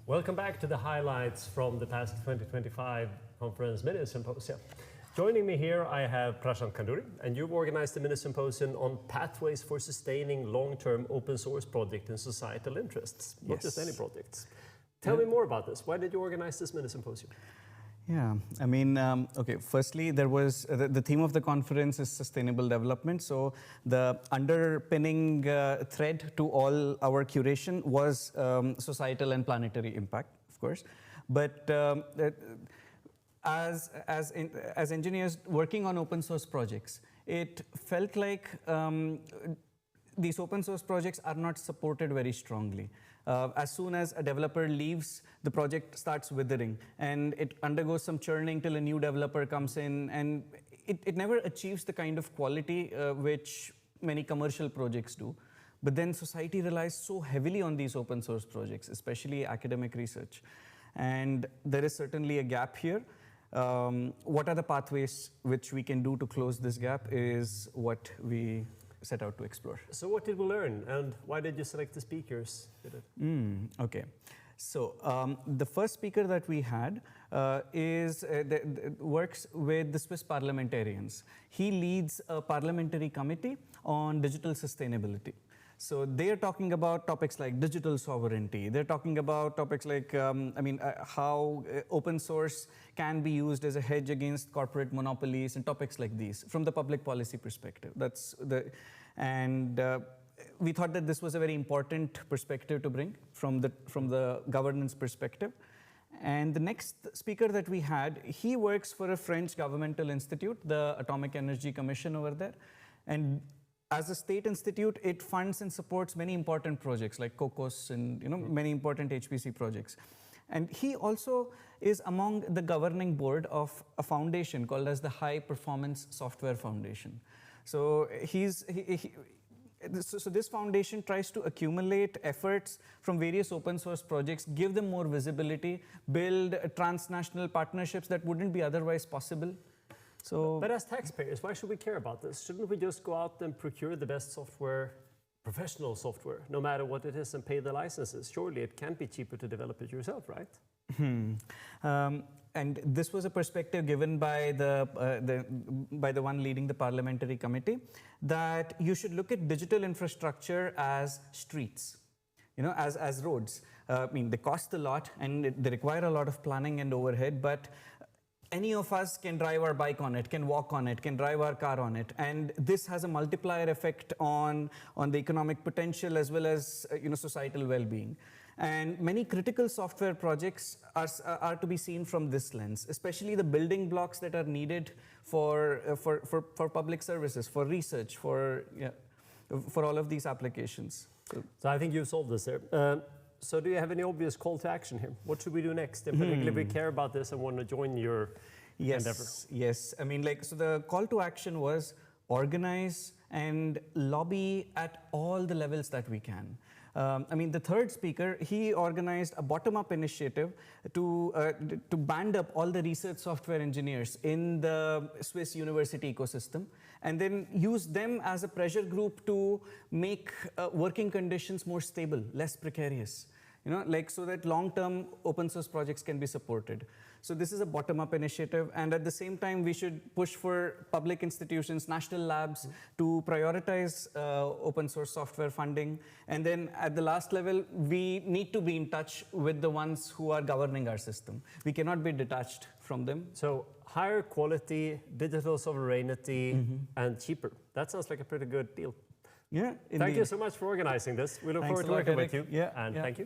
Welcome back to the highlights from the past 2025 conference mini symposium. Joining me here, I have Prashant Kanduri, and you've organized the mini symposium on pathways for sustaining long-term open source project in societal interests, not just any projects. Tell me more about this. Why did you organize this mini symposium? Yeah, I mean, okay, firstly, there was the theme of the conference is sustainable development. So the underpinning thread to all our curation was societal and planetary impact, of course. But as engineers working on open source projects, it felt like these open source projects are not supported very strongly. As soon as a developer leaves, the project starts withering and it undergoes some churning till a new developer comes in, and it never achieves the kind of quality which many commercial projects do. But then society relies so heavily on these open source projects, especially academic research. And there is certainly a gap here. What are the pathways which we can do to close this gap is what we set out to explore. So what did we learn, and why did you select the speakers? Okay. So the first speaker that we had works with the Swiss parliamentarians. He leads a parliamentary committee on digital sustainability. So they're talking about topics like digital sovereignty. They're talking about topics like, how open source can be used as a hedge against corporate monopolies and topics like these from the public policy perspective. We thought that this was a very important perspective to bring from the governance perspective. And the next speaker that we had, he works for a French governmental institute, the Atomic Energy Commission over there. And as a state institute, it funds and supports many important projects like COCOS and many important HPC projects. And he also is among the governing board of a foundation called as the High Performance Software Foundation. So so this foundation tries to accumulate efforts from various open source projects, give them more visibility, build transnational partnerships that wouldn't be otherwise possible. But as taxpayers, why should we care about this? Shouldn't we just go out and procure the best software, professional software, no matter what it is, and pay the licenses? Surely it can be cheaper to develop it yourself, right? And this was a perspective given by the one leading the parliamentary committee, that you should look at digital infrastructure as streets, as roads. They cost a lot and they require a lot of planning and overhead, but any of us can drive our bike on it, can walk on it, can drive our car on it. And this has a multiplier effect on the economic potential as well as societal well-being. And many critical software projects are to be seen from this lens, especially the building blocks that are needed for public services, for research, for all of these applications. So I think you've solved this there. So do you have any obvious call to action here? What should we do next? In particular, if we care about this and want to join your endeavor. Yes. So the call to action was organize and lobby at all the levels that we can. The third speaker, he organized a bottom-up initiative to band up all the research software engineers in the Swiss university ecosystem, and then use them as a pressure group to make working conditions more stable, less precarious. So that long-term open source projects can be supported. So this is a bottom-up initiative, and at the same time, we should push for public institutions, national labs to prioritize open source software funding. And then at the last level, we need to be in touch with the ones who are governing our system. We cannot be detached from them. So higher quality, digital sovereignty, and cheaper. That sounds like a pretty good deal. Yeah, indeed. Thank you so much for organizing this. We look forward to working with you. And thank you.